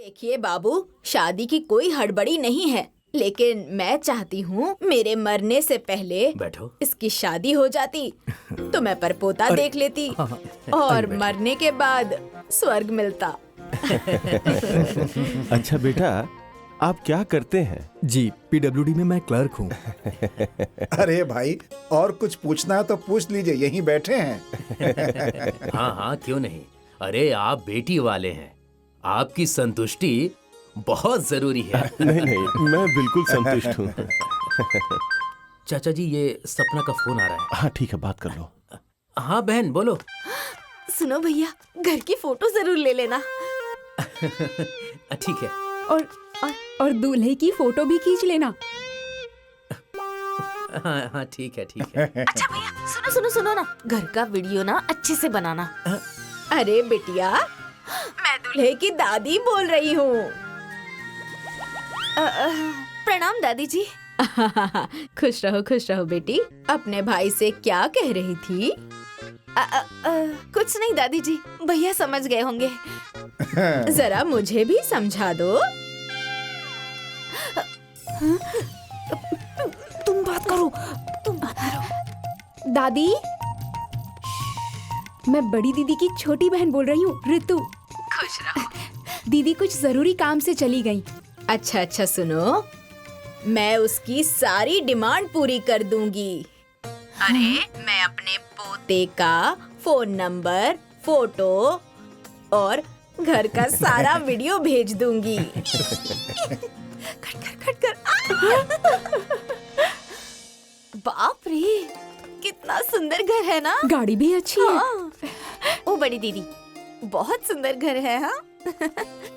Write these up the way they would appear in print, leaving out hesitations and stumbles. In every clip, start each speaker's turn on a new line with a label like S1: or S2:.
S1: देखिए बाबू, शादी की कोई हड़बड़ी नहीं है, लेकिन मैं चाहती हूँ मेरे मरने से पहले
S2: बैठो।
S1: इसकी शादी हो जाती तो मैं परपोता देख लेती और मरने के बाद स्वर्ग मिलता।
S3: अच्छा बेटा, आप क्या करते हैं?
S4: जी, पीडब्ल्यूडी में मैं क्लर्क हूँ।
S5: अरे भाई, और कुछ पूछना है तो पूछ लीजिए, यहीं बैठे हैं।
S2: हाँ हाँ, क्यों नहीं। अरे आप बेटी वाले हैं, आपकी संतुष्टि बहुत जरूरी है।
S3: नहीं नहीं, मैं बिल्कुल संतुष्ट हूँ।
S2: चाचा जी, ये सपना का फोन आ रहा है।
S3: हाँ ठीक है, बात कर लो।
S2: हाँ बहन, बोलो।
S1: सुनो भैया, घर की फोटो जरूर ले लेना।
S2: ठीक है।
S6: और दूल्हे की फोटो भी खींच लेना।
S2: हाँ हाँ, ठीक है ठीक है।
S1: अच्छा भैया, सुनो सुनो सुनो ना, घर का वीडियो ना अच्छे से बनाना। अरे बिटिया, मैं दूल्हे की दादी बोल रही हूँ। प्रणाम दादी जी। खुश रहो बेटी। अपने भाई से क्या कह रही थी? कुछ नहीं दादी जी, भैया समझ गए होंगे। जरा मुझे भी समझा दो। तुम बात करो।
S6: दादी, मैं बड़ी दीदी की छोटी बहन बोल रही हूँ, ऋतु।
S1: खुश रहो।
S6: दीदी कुछ जरूरी काम से चली गई।
S1: अच्छा सुनो, मैं उसकी सारी डिमांड पूरी कर दूंगी। अरे मैं अपने पोते का फोन नंबर, फोटो और घर का सारा वीडियो भेज दूंगी। खट कर। बाप रे, कितना सुंदर घर है ना।
S6: गाड़ी भी अच्छी है।
S1: ओ बड़ी दीदी, बहुत सुंदर घर है। हाँ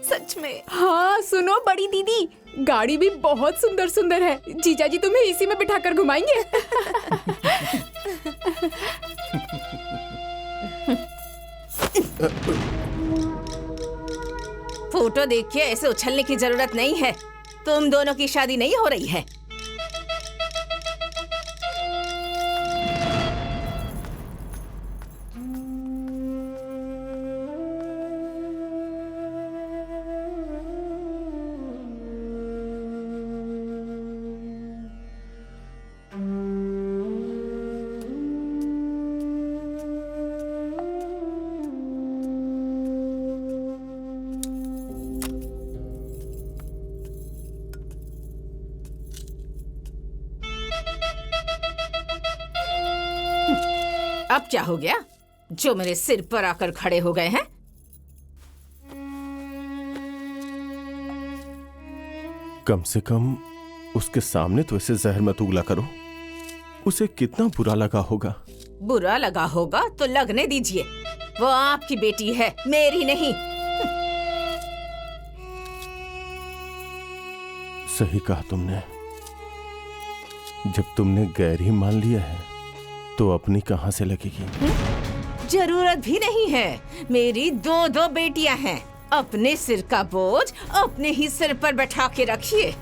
S1: सच में।
S6: हाँ सुनो बड़ी दीदी, गाड़ी भी बहुत सुंदर है। जीजा जी तुम्हें इसी में बिठाकर घुमाएंगे।
S1: फोटो देख के ऐसे उछलने की जरूरत नहीं है। तुम दोनों की शादी नहीं हो रही है। अब क्या हो गया जो मेरे सिर पर आकर खड़े हो गए हैं?
S3: कम से कम उसके सामने तो ऐसे जहर मत उगला करो। उसे कितना बुरा लगा होगा।
S1: बुरा लगा होगा तो लगने दीजिए। वो आपकी बेटी है, मेरी नहीं।
S3: सही कहा तुमने। जब तुमने गैर ही मान लिया है तो अपनी कहां से लगेगी?
S1: जरूरत भी नहीं है। मेरी दो बेटियां हैं। अपने सिर का बोझ अपने ही सिर पर बैठा के रखिए।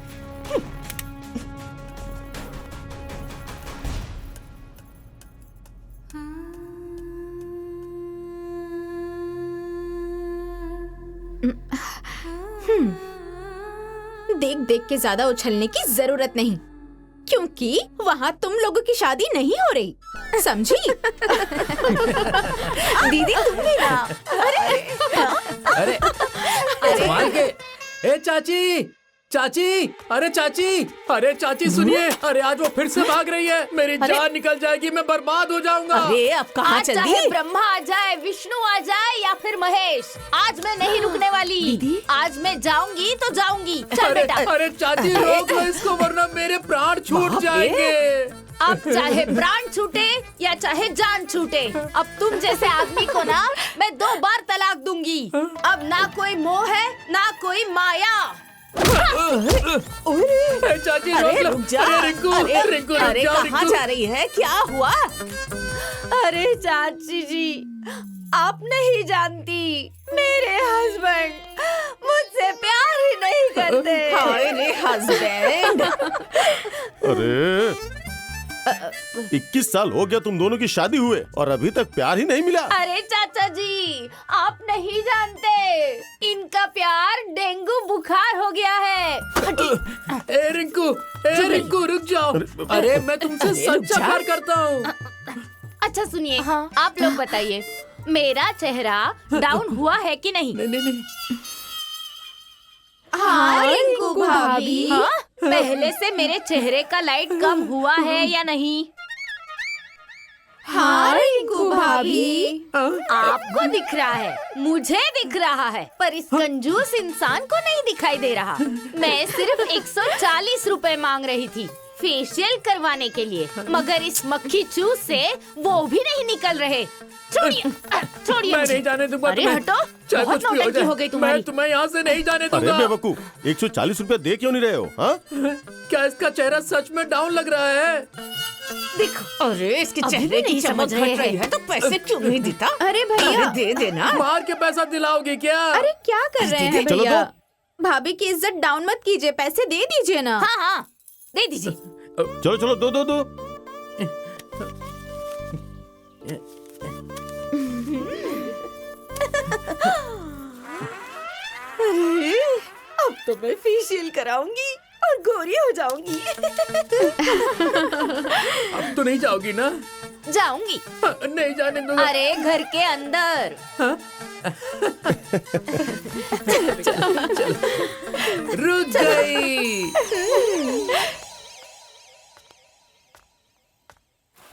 S1: देख के ज्यादा उछलने की जरूरत नहीं, क्योंकि वहाँ तुम लोगों की शादी नहीं हो रही, समझी? दीदी तुम भी ना।
S2: अरे संभाल के। ए चाची, अरे चाची सुनिए। अरे आज वो फिर से भाग रही है। मेरी जान निकल जाएगी, मैं बर्बाद हो जाऊंगा।
S1: अरे अब कहाँ चल दी?
S7: चाहे ब्रह्मा आ जाए, विष्णु आ जाए या फिर महेश, आज मैं नहीं रुकने वाली।
S1: दीदी?
S7: आज मैं जाऊंगी तो जाऊंगी। चल बेटा।
S2: अरे चाची रोक लो इसको, वरना मेरे प्राण छूट जाएंगे।
S7: अब चाहे प्राण छूटे या चाहे जान छूटे, अब तुम जैसे आदमी को ना मैं 2 बार तलाक दूंगी। अब ना कोई मोह है ना कोई माया।
S2: चाची रोक लो।
S1: रुक जा।
S2: अरे रिंकू
S1: अरे
S2: रुक जाओ,
S1: कहाँ
S2: रिंकू।
S1: जा रही है? क्या हुआ?
S7: अरे चाची जी, आप नहीं जानती, मेरे हस्बैंड मुझसे प्यार ही नहीं करते।
S1: हाय रे हस्बैंड।
S3: अरे 21 साल हो गया तुम दोनों की शादी हुए और अभी तक प्यार ही नहीं मिला।
S7: अरे चाचा जी, आप नहीं जानते, इनका प्यार डेंगू
S2: जाओ। अरे मैं तुमसे सच्चा प्यार करता हूँ।
S7: अच्छा सुनिए,
S6: हाँ।
S7: आप लोग बताइए, मेरा चेहरा डाउन हुआ है कि नहीं?
S2: नहीं नहीं नहीं,
S1: हाँ रिंकू भाभी।
S7: हाँ? पहले से मेरे चेहरे का लाइट कम हुआ है या नहीं?
S1: हाँ रिंकू भाभी।
S7: आपको दिख रहा है, मुझे दिख रहा है, पर इस कंजूस इंसान को नहीं दिखाई दे रहा। मैं सिर्फ 140 रुपए मांग रही थी फेशियल करवाने के लिए, मगर इस मक्खी चूस से वो भी नहीं निकल रहे। छोड़िए, छोड़िए
S2: मैं
S7: मुझे।
S2: नहीं जाने दूंगा
S7: अरे
S2: तुम्हें।
S7: हटो,
S2: चाहे
S7: बहुत
S2: कुछ भी
S7: नौटंकी
S2: जाए,
S7: हो गई
S2: मैं
S7: तुम्हारी।
S2: तुम्हें यहाँ से नहीं जाने
S3: अरे
S2: दूंगा।
S3: बेवकूफ, 140 रुपया दे क्यों नहीं रहे हो? हाँ,
S2: क्या इसका चेहरा सच में डाउन लग रहा है?
S7: देखो,
S8: अरे इसके
S7: अभी
S8: चेहरे
S7: भी
S8: की
S7: नहीं
S8: चमक
S7: समझ रहे
S8: घट रही
S7: हैं।
S8: है तो पैसे क्यों नहीं देता?
S1: अरे भैया,
S8: अरे दे देना।
S2: मार के पैसा दिलाओगे क्या?
S1: अरे क्या कर रहे हैं
S3: चलो
S1: भैया?
S3: दो।
S1: भाभी की इज्जत डाउन मत कीजिए, पैसे दे दीजिए ना।
S7: हाँ हाँ दे दीजिए।
S3: चलो चलो, दो दो दो।
S8: अब तो मैं फेशियल कराऊंगी और गोरी हो जाऊंगी।
S2: अब तो नहीं जाओगी ना?
S7: जाऊंगी।
S2: नहीं जाने दूंगा।
S7: अरे घर के अंदर।
S2: रुक गई।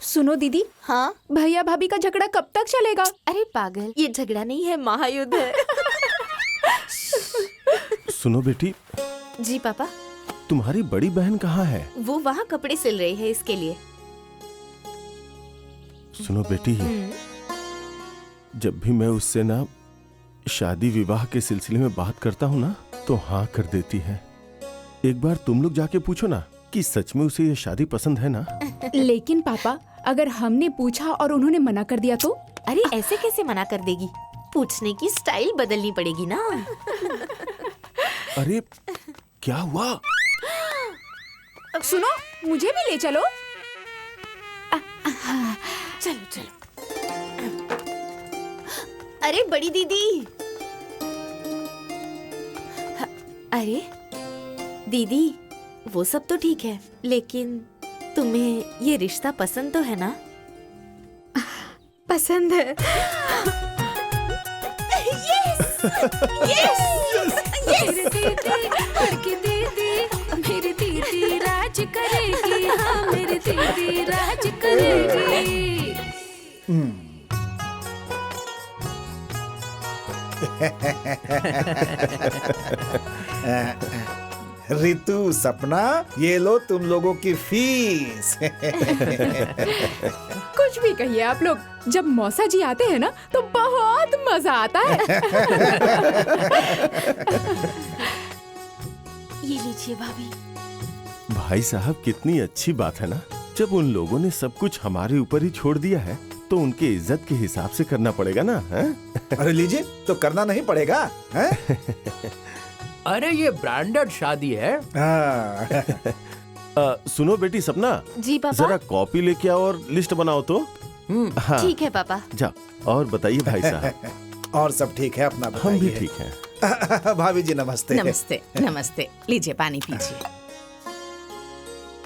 S6: सुनो दीदी,
S7: हाँ?
S6: भैया भाभी का झगड़ा कब तक चलेगा?
S7: अरे पागल, ये झगड़ा नहीं है, महायुद्ध है।
S3: सुनो बेटी,
S7: जी पापा,
S3: तुम्हारी बड़ी बहन कहाँ है?
S7: वो वहाँ कपड़े सिल रही है इसके लिए।
S3: सुनो बेटी, जब भी मैं उससे ना शादी विवाह के सिलसिले में बात करता हूँ ना, तो हाँ कर देती है। एक बार तुम लोग जाके पूछो ना कि सच में उसे ये शादी पसंद है ना?
S6: लेकिन पापा, अगर हमने पूछा और उन्होंने मना कर दिया तो?
S7: अरे ऐसे कैसे मना कर देगी? पूछने की स्टाइल बदलनी पड़ेगी ना।
S3: अरे क्या हुआ?
S6: सुनो, मुझे भी ले चलो।
S7: चलो चलो। अरे बड़ी दीदी। अरे दीदी, वो सब तो ठीक है, लेकिन तुम्हें ये रिश्ता पसंद तो है ना?
S1: पसंद है।
S6: मेरी दीदी राज करेगी, हाँ मेरी दीदी राज करेगी।
S5: रितु, सपना, ये लो तुम लोगों की फीस।
S6: कुछ भी कहिए आप लोग, जब मौसा जी आते हैं ना तो बहुत मजा आता है।
S7: ये लीजिए भाभी।
S3: भाई साहब, कितनी अच्छी बात है ना। जब उन लोगों ने सब कुछ हमारे ऊपर ही छोड़ दिया है तो उनकी इज्जत के हिसाब से करना पड़ेगा ना। है?
S5: अरे लीजिए, तो करना नहीं पड़ेगा है?
S2: अरे ये ब्रांडेड शादी है।
S5: हाँ।
S3: सुनो बेटी सपना,
S7: जी पापा।
S3: जरा कॉपी लेके आओ और लिस्ट बनाओ तो। हाँ,
S7: ठीक है पापा।
S3: जा और बताइए भाई साहब।
S5: और सब ठीक है? अपना
S3: हम भी
S5: बताइए।
S3: ठीक हैं।
S5: भाभी जी नमस्ते।
S8: नमस्ते नमस्ते, लीजिए पानी पीजिए।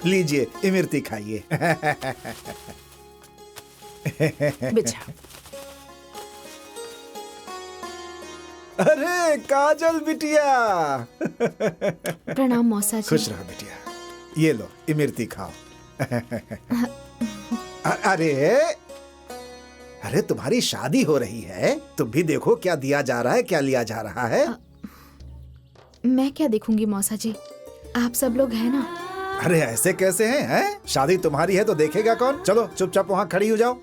S5: लीजिए, इमरती खाइए।
S8: बिछा।
S5: अरे काजल बिटिया।
S1: प्रणाम मौसा जी।
S5: खुश रहो बिटिया, ये लो इमरती खाओ। अरे अरे तुम्हारी शादी हो रही है, तुम भी देखो क्या दिया जा रहा है, क्या लिया जा रहा है।
S1: मैं क्या देखूंगी मौसा जी, आप सब लोग हैं ना।
S5: अरे ऐसे कैसे हैं? शादी तुम्हारी है तो देखेगा कौन? चलो चुपचाप वहाँ खड़ी हो जाओ।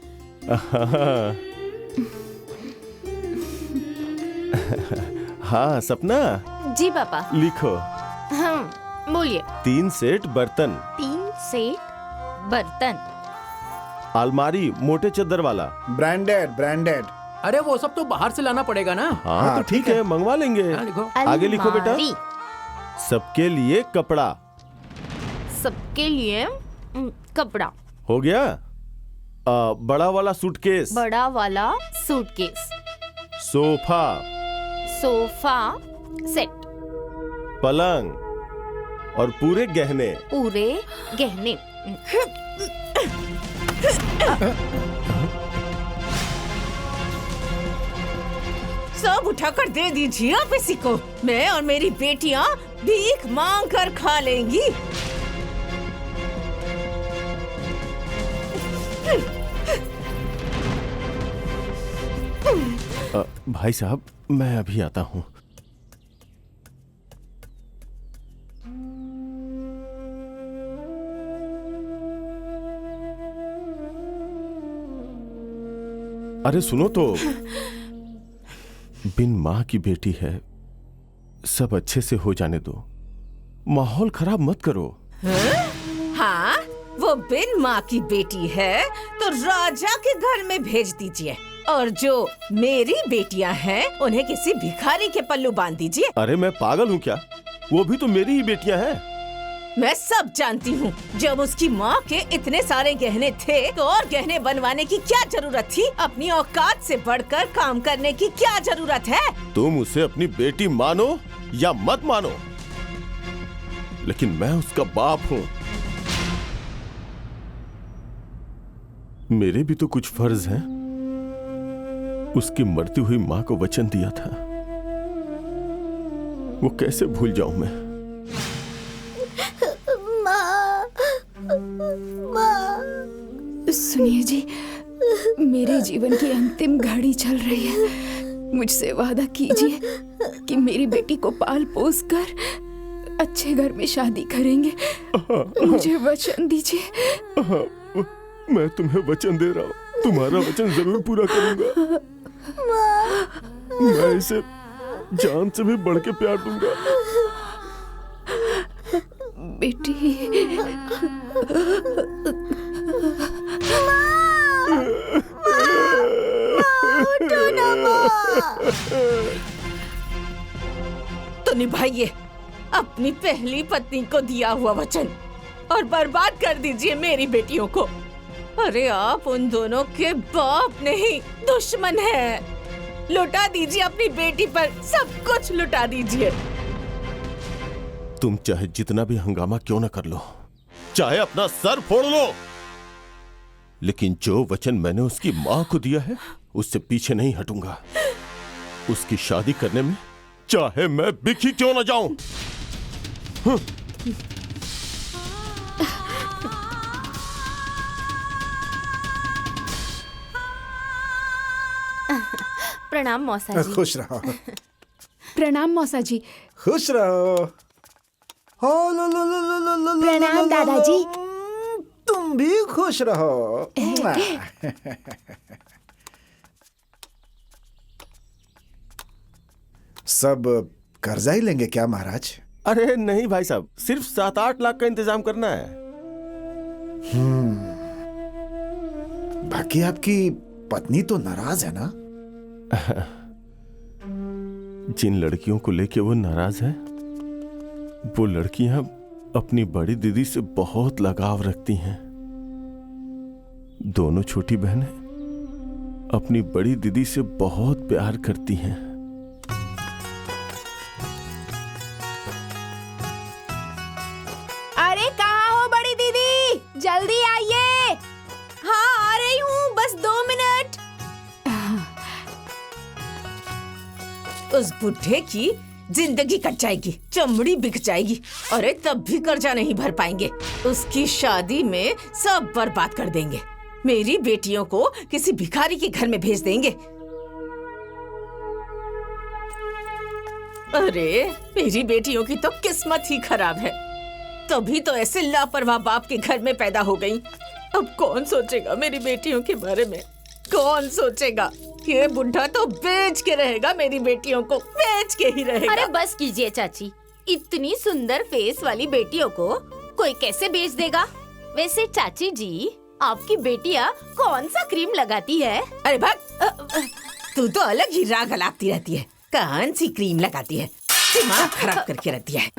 S3: हाँ सपना,
S7: जी पापा।
S3: लिखो।
S7: हाँ बोलिए।
S3: 3 सेट बर्तन,
S7: 3 सेट बर्तन।
S3: अलमारी मोटे चद्दर वाला।
S5: Branded branded.
S2: अरे वो सब तो बाहर से लाना पड़ेगा ना।
S3: हाँ तो ठीक है, मंगवा लेंगे।
S2: हाँ, लिखो।
S3: आगे लिखो बेटा।
S7: अलमारी।
S3: सबके लिए कपड़ा।
S7: सबके लिए कपड़ा।
S3: हो गया। बड़ा वाला सूटकेस।
S7: बड़ा वाला सूटकेस।
S3: सोफा।
S7: Sofa set.
S3: पलंग और पूरे गहने।
S7: पूरे गहने।
S8: सब उठाकर दे दीजिए आप इसी को। मैं और मेरी बेटियां भीख मांग कर खा लेंगी।
S3: भाई साहब, मैं अभी आता हूँ। अरे सुनो तो, बिन माँ की बेटी है, सब अच्छे से हो जाने दो, माहौल खराब मत करो।
S8: हाँ, वो बिन माँ की बेटी है तो राजा के घर में भेज दीजिए, और जो मेरी बेटियां हैं उन्हें किसी भिखारी के पल्लू बांध दीजिए।
S3: अरे मैं पागल हूँ क्या? वो भी तो मेरी ही बेटियां हैं।
S8: मैं सब जानती हूँ। जब उसकी माँ के इतने सारे गहने थे तो और गहने बनवाने की क्या जरूरत थी? अपनी औकात से बढ़कर काम करने की क्या जरूरत है?
S3: तुम उसे अपनी बेटी मानो या मत मानो, लेकिन मैं उसका बाप हूँ। मेरे भी तो कुछ फर्ज हैं। उसकी मरती हुई माँ को वचन दिया था, वो कैसे भूल जाऊं मैं?
S6: सुनिए जी, मेरे जीवन की अंतिम घड़ी चल रही है। मुझसे वादा कीजिए कि मेरी बेटी को पाल पोस कर अच्छे घर में शादी करेंगे। मुझे वचन दीजिए।
S3: मैं तुम्हें वचन दे रहा हूँ, तुम्हारा वचन जरूर पूरा करूंगा। मैं इसे जान से भी बढ़ के प्यार दूंगा।
S6: बेटी,
S8: तो निभाइए अपनी पहली पत्नी को दिया हुआ वचन और बर्बाद कर दीजिए मेरी बेटियों को। अरे आप उन दोनों के बाप नहीं, दुश्मन हैं। लुटा दीजिए अपनी बेटी पर, सब कुछ लुटा दीजिए।
S3: तुम चाहे जितना भी हंगामा क्यों न कर लो, चाहे अपना सर फोड़ लो, लेकिन जो वचन मैंने उसकी माँ को दिया है उससे पीछे नहीं हटूंगा। उसकी शादी करने में चाहे मैं बिखी क्यों न जाऊं।
S7: प्रणाम मौसा जी।
S5: खुश रहो।
S6: प्रणाम मौसा जी।
S5: खुश रहो। हो लो लो लो लो लो लो।
S7: प्रणाम दादाजी।
S5: तुम भी खुश रहो। सब कर्जा ही लेंगे क्या महाराज?
S3: अरे नहीं भाई साहब, सिर्फ 7-8 लाख का इंतजाम करना है।
S5: बाकी आपकी पत्नी तो नाराज है ना?
S3: जिन लड़कियों को लेके वो नाराज है, वो लड़कियां अपनी बड़ी दीदी से बहुत लगाव रखती हैं। दोनों छोटी बहनें अपनी बड़ी दीदी से बहुत प्यार करती हैं।
S6: अरे कहाँ हो बड़ी दीदी, जल्दी आइए।
S1: हाँ आ रही हूँ, बस 2 मिनट।
S8: उस बुढ़े की जिंदगी कट जाएगी, चमड़ी बिक जाएगी। अरे तब भी कर्जा नहीं भर पाएंगे। उसकी शादी में सब बर्बाद कर देंगे। मेरी बेटियों को किसी भिखारी के घर में भेज देंगे। अरे मेरी बेटियों की तो किस्मत ही खराब है, तभी तो ऐसे लापरवाह बाप के घर में पैदा हो गई। अब कौन सोचेगा मेरी बेटियों के बारे में? कौन सोचेगा? ये बुढ़ा तो बेच के रहेगा, मेरी बेटियों को बेच के ही रहेगा।
S7: अरे बस कीजिए चाची, इतनी सुंदर फेस वाली बेटियों को कोई कैसे बेच देगा? वैसे चाची जी, आपकी बेटियाँ कौन सा क्रीम लगाती है?
S8: अरे भाग, तू तो अलग ही राग अलापती रहती है। कौन सी क्रीम लगाती है? दिमाग खराब करके रख दिया है।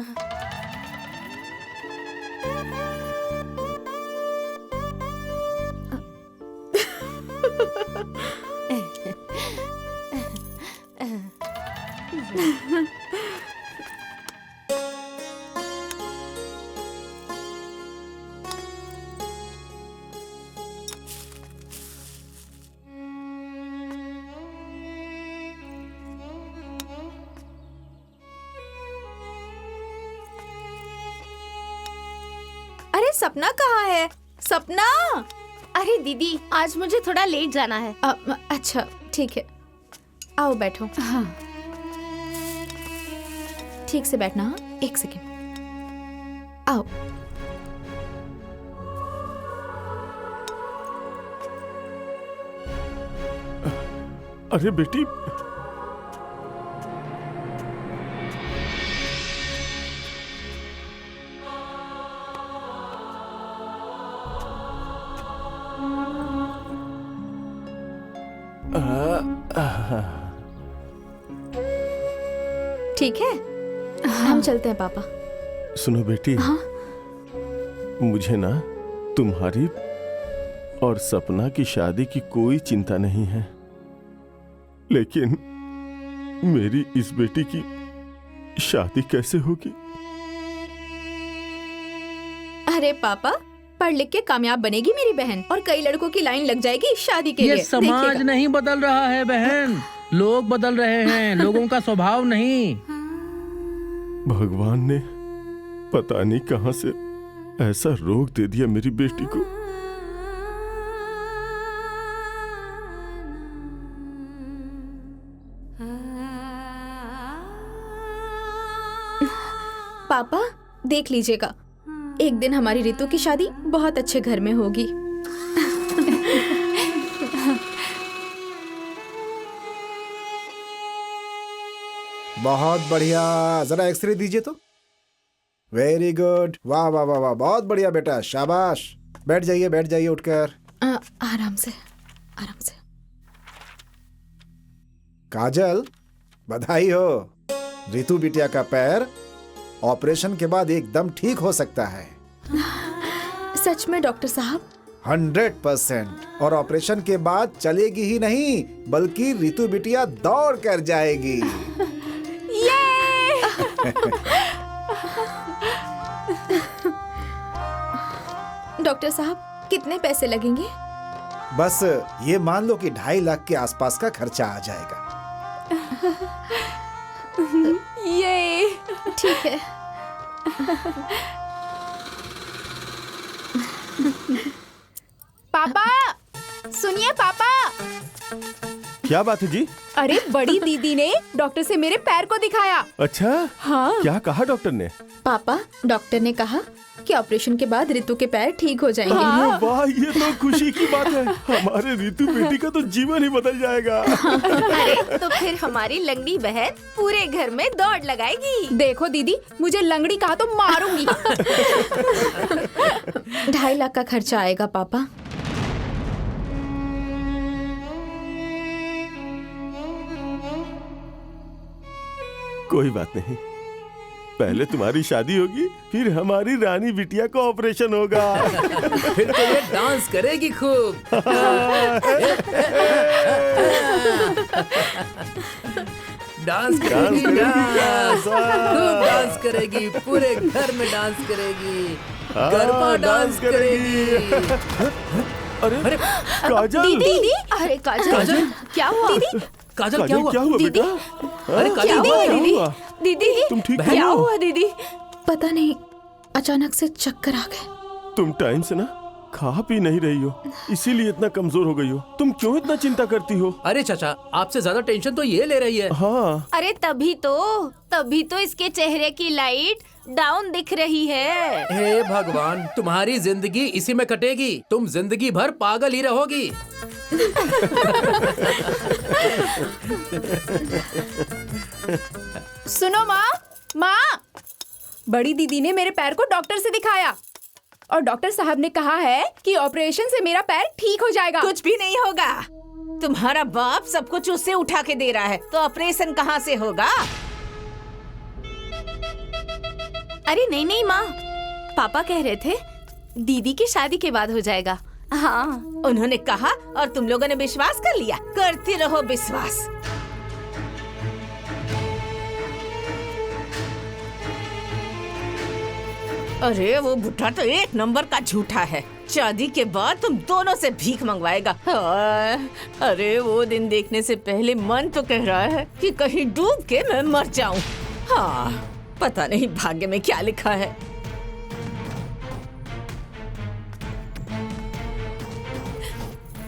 S1: अरे सपना कहाँ है? सपना।
S7: अरे दीदी, आज मुझे थोड़ा लेट जाना है।
S1: अच्छा ठीक है, आओ बैठो।
S6: हाँ।
S1: ठीक से बैठना। हाँ, एक सेकेंड। आओ।
S3: अरे बेटी,
S1: ठीक है, हम चलते हैं पापा।
S3: सुनो बेटी।
S1: हाँ?
S3: मुझे ना तुम्हारी और सपना की शादी की कोई चिंता नहीं है, लेकिन मेरी इस बेटी की शादी कैसे होगी?
S1: अरे पापा, पढ़ लिख के कामयाब बनेगी मेरी बहन और कई लड़कों की लाइन लग जाएगी शादी के लिए।
S9: ये समाज
S1: देखिएगा।
S9: नहीं बदल रहा है बहन, लोग बदल रहे हैं, लोगों का स्वभाव नहीं।
S3: भगवान ने पता नहीं कहां से ऐसा रोग दे दिया मेरी बेटी को।
S1: पापा देख लीजिएगा, एक दिन हमारी रितु की शादी बहुत अच्छे घर में होगी।
S5: बहुत बढ़िया, जरा एक्सरे दीजिए तो। वेरी गुड, वाह वाह वाह वाह, बहुत बढ़िया बेटा, शाबाश। बैठ जाइए उठकर।
S1: आराम से, आराम से।
S5: काजल, बधाई हो। रितु बिटिया का पैर ऑपरेशन के बाद एकदम ठीक हो सकता है।
S1: सच में डॉक्टर साहब?
S5: 100%। और ऑपरेशन के बाद चलेगी ही नहीं, बल्कि रितु बिटिया दौड़ कर जाएगी।
S1: डॉक्टर साहब, कितने पैसे लगेंगे?
S5: बस ये मान लो कि 2.5 लाख के आसपास का खर्चा आ जाएगा।
S1: ये ठीक है।
S6: पापा, सुनिए पापा।
S3: क्या बात है जी?
S6: अरे बड़ी दीदी ने डॉक्टर से मेरे पैर को दिखाया।
S3: अच्छा,
S6: हाँ।
S3: क्या कहा डॉक्टर ने?
S1: पापा, डॉक्टर ने कहा कि ऑपरेशन के बाद रितु के पैर ठीक हो जाएंगे।
S3: अरे वाह, ये तो खुशी की बात है। हमारे रितु बेटी का तो जीवन ही बदल जाएगा।
S7: अरे तो फिर हमारी लंगड़ी बहन पूरे घर में दौड़ लगाएगी।
S6: देखो दीदी, मुझे लंगड़ी कहा तो मारूंगी।
S1: 2.5 लाख का खर्चा आएगा पापा।
S3: कोई बात नहीं, पहले तुम्हारी शादी होगी, फिर हमारी रानी बिटिया का ऑपरेशन होगा।
S2: फिर तो ये डांस करेगी खूब। डांस करेगी, डांस खूब डांस करेगी, पूरे घर में डांस करेगी, गरबा डांस करेगी।
S3: अरे काजल,
S7: दीदी, अरे काजल, क्या हुआ?
S2: काजल,
S3: काजल
S2: क्या हुआ?
S3: क्या हुआ बेटा?
S2: अरे काजल,
S3: क्या
S2: क्या
S3: हुआ?
S2: हुआ?
S7: दीदी,
S3: तुम ठीक
S7: क्या
S3: हो?
S7: हुआ दीदी?
S1: पता नहीं, अचानक से चक्कर आ गए।
S3: तुम टाइम से ना खा पी नहीं रही हो, इसीलिए इतना कमजोर हो गई हो। तुम क्यों इतना चिंता करती हो?
S2: अरे चाचा, आपसे ज्यादा टेंशन तो ये ले रही है।
S3: हाँ,
S7: अरे तभी तो इसके चेहरे की लाइट डाउन दिख रही है।
S2: हे भगवान, तुम्हारी जिंदगी इसी में कटेगी। तुम जिंदगी भर पागल ही रहोगी।
S6: सुनो माँ, बड़ी दीदी ने मेरे पैर को डॉक्टर से दिखाया और डॉक्टर साहब ने कहा है कि ऑपरेशन से मेरा पैर ठीक हो जाएगा।
S8: कुछ भी नहीं होगा। तुम्हारा बाप सब कुछ उससे उठा के दे रहा है, तो ऑपरेशन कहाँ से होगा?
S7: अरे नहीं माँ, पापा कह रहे थे दीदी की शादी के बाद हो जाएगा। हाँ,
S8: उन्होंने कहा और तुम लोगों ने विश्वास कर लिया। करते रहो विश्वास। अरे वो बुढ़ा तो 1 नंबर का झूठा है। शादी के बाद तुम दोनों से भीख मंगवाएगा। अरे वो दिन देखने से पहले मन तो कह रहा है कि कहीं डूब के मैं मर जाऊं। हाँ, पता नहीं भाग्य में क्या लिखा है।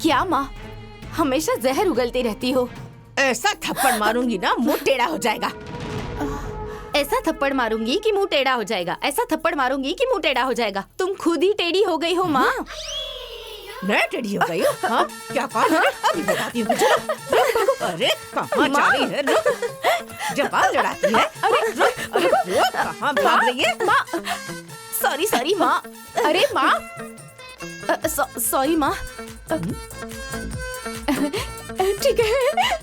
S7: क्या माँ, हमेशा जहर उगलती रहती हो।
S8: ऐसा थप्पड़ मारूंगी ना मुंह टेढ़ा हो जाएगा।
S7: ऐसा थप्पड़ मारूंगी कि मुंह टेढ़ा हो जाएगा। ऐसा थप्पड़ मारूंगी कि मुंह टेढ़ा हो जाएगा। तुम खुद ही टेढ़ी हो गई हो माँ।
S8: मैं टेढ़ी हो गई हूँ? हाँ? क्या कहा? अभी बताती हूँ तुझे। अरे कहाँ जा रही है? रुक। जबान लड़ाती है। अरे वो कहाँ भाग रही है?
S7: माँ, सॉरी माँ। अरे माँ, सॉरी माँ।
S6: ठीक है,